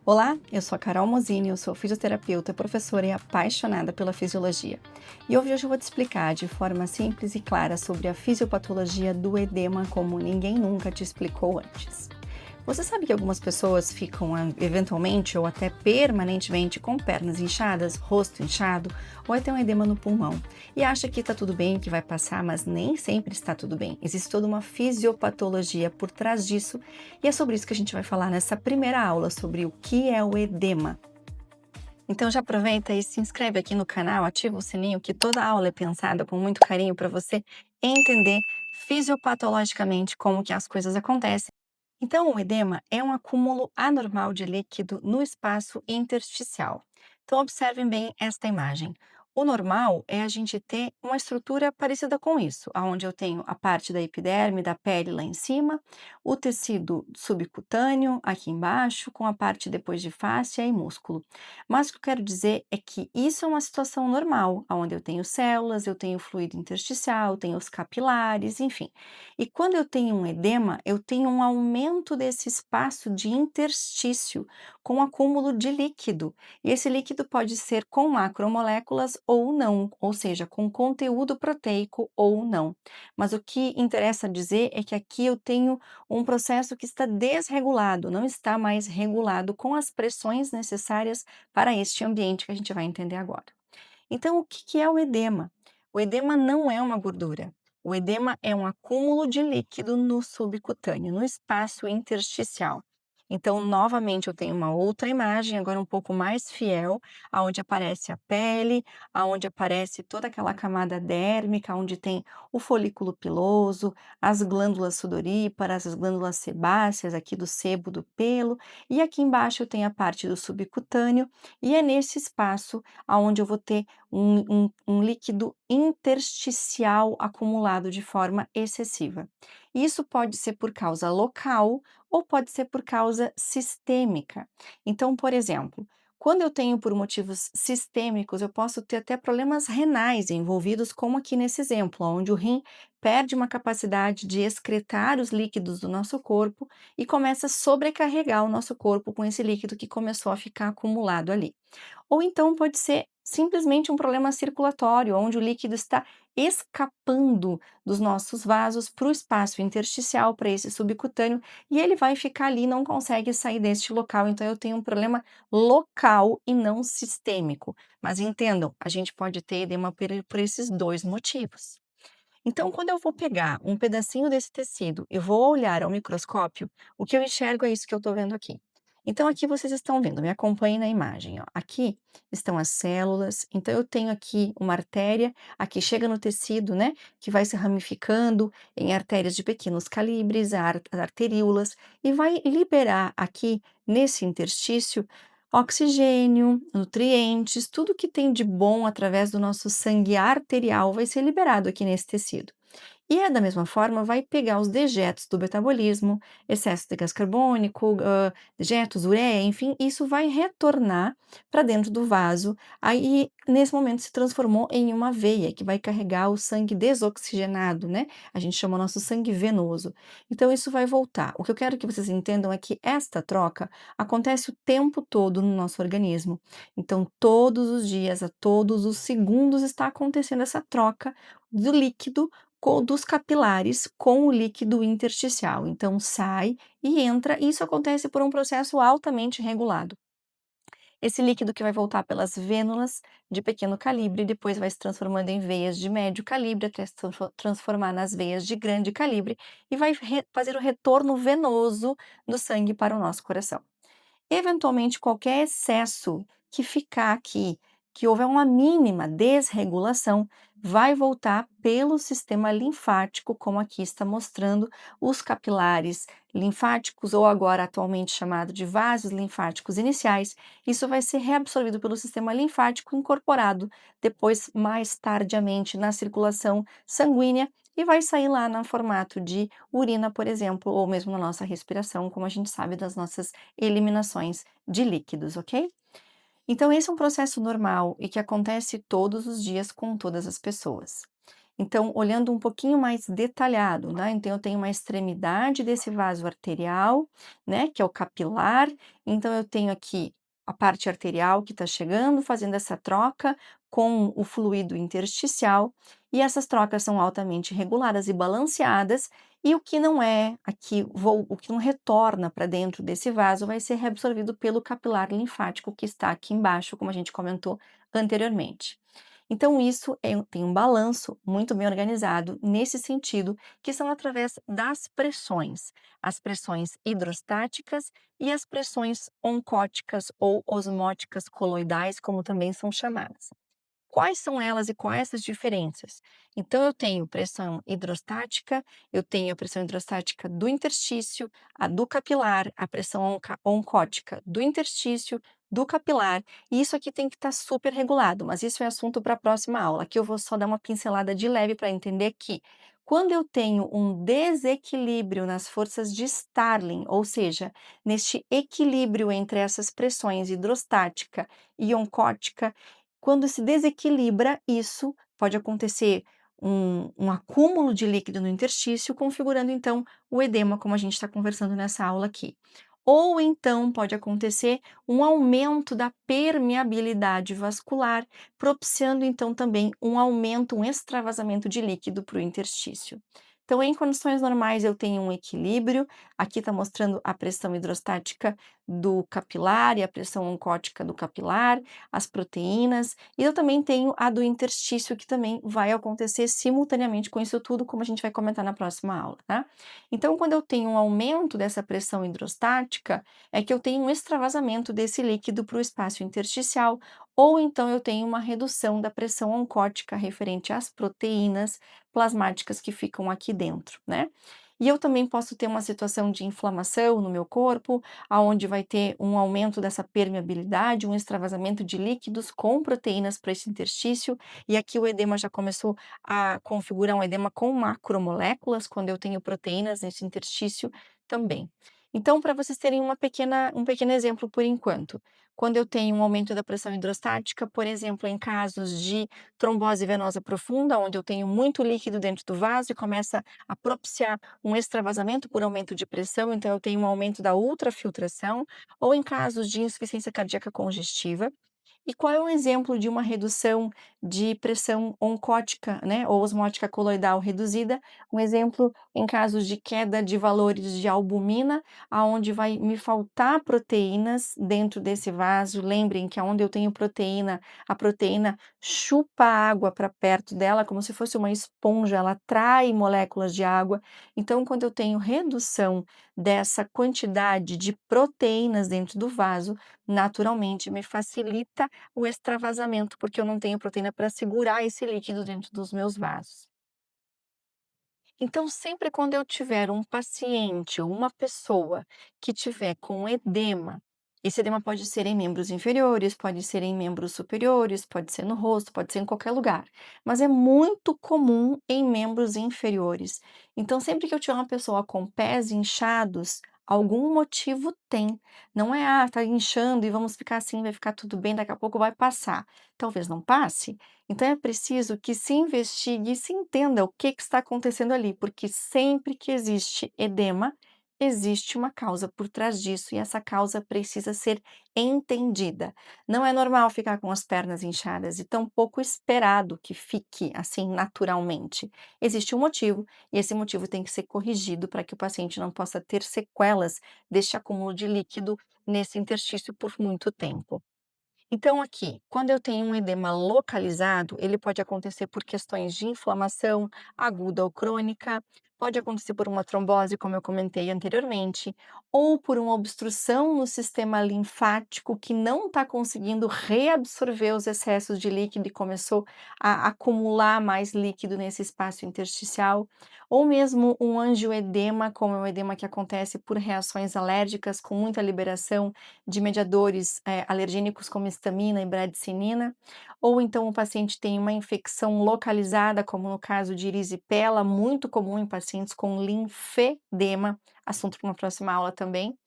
Olá, eu sou a Carol Mosini, eu sou fisioterapeuta, professora e apaixonada pela fisiologia. E hoje eu vou te explicar de forma simples e clara sobre a fisiopatologia do edema como ninguém nunca te explicou antes. Você sabe que algumas pessoas ficam eventualmente ou até permanentemente com pernas inchadas, rosto inchado ou até um edema no pulmão e acha que está tudo bem, que vai passar, mas nem sempre está tudo bem. Existe toda uma fisiopatologia por trás disso e é sobre isso que a gente vai falar nessa primeira aula sobre o que é o edema. Então já aproveita e se inscreve aqui no canal, ativa o sininho que toda aula é pensada com muito carinho para você entender fisiopatologicamente como que as coisas acontecem. Então, o edema é um acúmulo anormal de líquido no espaço intersticial. Então, observem bem esta imagem. O normal é a gente ter uma estrutura parecida com isso, onde eu tenho a parte da epiderme, da pele lá em cima, o tecido subcutâneo aqui embaixo, com a parte depois de fáscia e músculo. Mas o que eu quero dizer é que isso é uma situação normal, onde eu tenho células, eu tenho fluido intersticial, tenho os capilares, enfim. E quando eu tenho um edema, eu tenho um aumento desse espaço de interstício com acúmulo de líquido. E esse líquido pode ser com macromoléculas ou não, ou seja, com conteúdo proteico ou não. Mas o que interessa dizer é que aqui eu tenho um processo que está desregulado, não está mais regulado com as pressões necessárias para este ambiente que a gente vai entender agora. Então, o que é o edema? O edema não é uma gordura. O edema é um acúmulo de líquido no subcutâneo, no espaço intersticial. Então, novamente, eu tenho uma outra imagem, agora um pouco mais fiel, aonde aparece a pele, aonde aparece toda aquela camada dérmica, onde tem o folículo piloso, as glândulas sudoríparas, as glândulas sebáceas aqui do sebo do pelo, e aqui embaixo eu tenho a parte do subcutâneo, e é nesse espaço aonde eu vou ter um líquido intersticial acumulado de forma excessiva. Isso pode ser por causa local ou pode ser por causa sistêmica. Então, por exemplo, quando eu tenho por motivos sistêmicos, eu posso ter até problemas renais envolvidos, como aqui nesse exemplo, onde o rim perde uma capacidade de excretar os líquidos do nosso corpo e começa a sobrecarregar o nosso corpo com esse líquido que começou a ficar acumulado ali. Ou então pode ser simplesmente um problema circulatório, onde o líquido está escapando dos nossos vasos para o espaço intersticial, para esse subcutâneo, e ele vai ficar ali e não consegue sair deste local. Então, eu tenho um problema local e não sistêmico. Mas entendam, a gente pode ter edema por esses dois motivos. Então, quando eu vou pegar um pedacinho desse tecido e vou olhar ao microscópio, o que eu enxergo é isso que eu estou vendo aqui. Então, aqui vocês estão vendo, me acompanhem na imagem, ó. Aqui estão as células, então eu tenho aqui uma artéria, aqui chega no tecido, né, que vai se ramificando em artérias de pequenos calibres, arteríolas, e vai liberar aqui nesse interstício oxigênio, nutrientes, tudo que tem de bom através do nosso sangue arterial vai ser liberado aqui nesse tecido. E da mesma forma vai pegar os dejetos do metabolismo, excesso de gás carbônico, dejetos, ureia, enfim, isso vai retornar para dentro do vaso, aí nesse momento se transformou em uma veia que vai carregar o sangue desoxigenado, né, a gente chama o nosso sangue venoso. Então isso vai voltar. O que eu quero que vocês entendam é que esta troca acontece o tempo todo no nosso organismo. Então todos os dias, a todos os segundos está acontecendo essa troca do líquido dos capilares com o líquido intersticial. Então, sai e entra, e isso acontece por um processo altamente regulado. Esse líquido que vai voltar pelas vênulas de pequeno calibre, depois vai se transformando em veias de médio calibre, até se transformar nas veias de grande calibre, e vai fazer o retorno venoso do sangue para o nosso coração. Eventualmente, qualquer excesso que ficar aqui, que houver uma mínima desregulação, vai voltar pelo sistema linfático, como aqui está mostrando os capilares linfáticos, ou agora atualmente chamado de vasos linfáticos iniciais. Isso vai ser reabsorvido pelo sistema linfático, incorporado depois, mais tardiamente, na circulação sanguínea e vai sair lá no formato de urina, por exemplo, ou mesmo na nossa respiração, como a gente sabe das nossas eliminações de líquidos, ok? Então, esse é um processo normal e que acontece todos os dias com todas as pessoas. Então, olhando um pouquinho mais detalhado, né? Então, eu tenho uma extremidade desse vaso arterial, né? Que é o capilar. Então, eu tenho aqui a parte arterial que está chegando, fazendo essa troca com o fluido intersticial, e essas trocas são altamente reguladas e balanceadas, e o que não é aqui, o que não retorna para dentro desse vaso vai ser reabsorvido pelo capilar linfático que está aqui embaixo, como a gente comentou anteriormente. Então, isso tem um balanço muito bem organizado nesse sentido, que são através das pressões, as pressões hidrostáticas e as pressões oncóticas ou osmóticas coloidais, como também são chamadas. Quais são elas e quais as diferenças? Então, eu tenho pressão hidrostática, eu tenho a pressão hidrostática do interstício, a do capilar, a pressão oncótica do interstício, do capilar, e isso aqui tem que estar super regulado, mas isso é assunto para a próxima aula. Aqui eu vou só dar uma pincelada de leve para entender que quando eu tenho um desequilíbrio nas forças de Starling, ou seja, neste equilíbrio entre essas pressões hidrostática e oncótica, quando se desequilibra isso, pode acontecer um acúmulo de líquido no interstício, configurando então o edema, como a gente está conversando nessa aula aqui. Ou então pode acontecer um aumento da permeabilidade vascular, propiciando então também um aumento, um extravasamento de líquido para o interstício. Então, em condições normais, eu tenho um equilíbrio. Aqui está mostrando a pressão hidrostática do capilar e a pressão oncótica do capilar, as proteínas, e eu também tenho a do interstício, que também vai acontecer simultaneamente com isso tudo, como a gente vai comentar na próxima aula, tá? Então, quando eu tenho um aumento dessa pressão hidrostática, é que eu tenho um extravasamento desse líquido para o espaço intersticial, ou então eu tenho uma redução da pressão oncótica referente às proteínas plasmáticas que ficam aqui dentro, né? E eu também posso ter uma situação de inflamação no meu corpo, aonde vai ter um aumento dessa permeabilidade, um extravasamento de líquidos com proteínas para esse interstício, e aqui o edema já começou a configurar um edema com macromoléculas, quando eu tenho proteínas nesse interstício também. Então, para vocês terem um pequeno exemplo por enquanto, quando eu tenho um aumento da pressão hidrostática, por exemplo, em casos de trombose venosa profunda, onde eu tenho muito líquido dentro do vaso e começa a propiciar um extravasamento por aumento de pressão, então eu tenho um aumento da ultrafiltração, ou em casos de insuficiência cardíaca congestiva. E qual é um exemplo de uma redução de pressão oncótica, né, ou osmótica coloidal reduzida? Um exemplo em casos de queda de valores de albumina, aonde vai me faltar proteínas dentro desse vaso. Lembrem que aonde eu tenho proteína, a proteína chupa a água para perto dela, como se fosse uma esponja, ela atrai moléculas de água. Então, quando eu tenho redução dessa quantidade de proteínas dentro do vaso, naturalmente me facilita o extravasamento, porque eu não tenho proteína para segurar esse líquido dentro dos meus vasos. Então, sempre quando eu tiver um paciente ou uma pessoa que tiver com edema, esse edema pode ser em membros inferiores, pode ser em membros superiores, pode ser no rosto, pode ser em qualquer lugar, mas é muito comum em membros inferiores. Então, sempre que eu tiver uma pessoa com pés inchados, algum motivo tem. Não é, tá inchando e vamos ficar assim, vai ficar tudo bem, daqui a pouco vai passar. Talvez não passe, então é preciso que se investigue e se entenda o que está acontecendo ali, porque sempre que existe edema, existe uma causa por trás disso e essa causa precisa ser entendida. Não é normal ficar com as pernas inchadas e tampouco esperado que fique assim naturalmente. Existe um motivo e esse motivo tem que ser corrigido para que o paciente não possa ter sequelas deste acúmulo de líquido nesse interstício por muito tempo. Então, aqui, quando eu tenho um edema localizado, ele pode acontecer por questões de inflamação aguda ou crônica, pode acontecer por uma trombose, como eu comentei anteriormente, ou por uma obstrução no sistema linfático que não está conseguindo reabsorver os excessos de líquido e começou a acumular mais líquido nesse espaço intersticial, ou mesmo um angioedema, como é um edema que acontece por reações alérgicas com muita liberação de mediadores, alergênicos como histamina e bradicinina, ou então o paciente tem uma infecção localizada, como no caso de erisipela, muito comum em pacientes com linfedema, assunto para uma próxima aula também.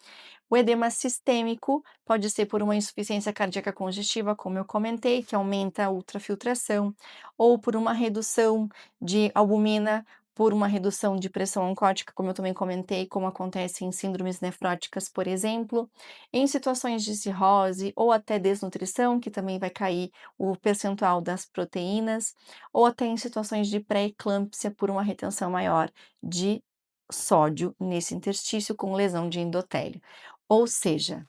O edema sistêmico pode ser por uma insuficiência cardíaca congestiva, como eu comentei, que aumenta a ultrafiltração, ou por uma redução de albumina, por uma redução de pressão oncótica, como eu também comentei, como acontece em síndromes nefróticas, por exemplo. Em situações de cirrose ou até desnutrição, que também vai cair o percentual das proteínas, ou até em situações de pré-eclâmpsia por uma retenção maior de sódio nesse interstício com lesão de endotélio. Ou seja,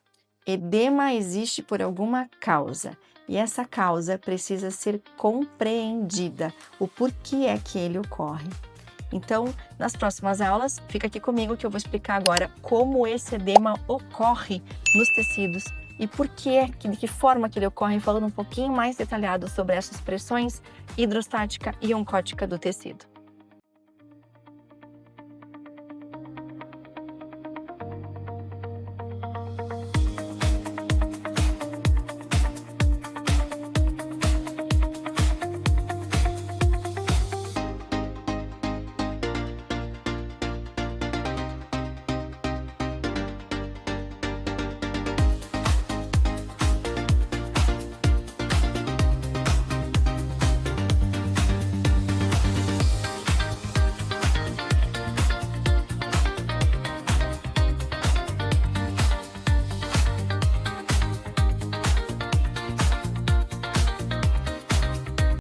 edema existe por alguma causa e essa causa precisa ser compreendida, o porquê é que ele ocorre. Então, nas próximas aulas, fica aqui comigo que eu vou explicar agora como esse edema ocorre nos tecidos e por que, de que forma que ele ocorre, falando um pouquinho mais detalhado sobre essas pressões hidrostática e oncótica do tecido.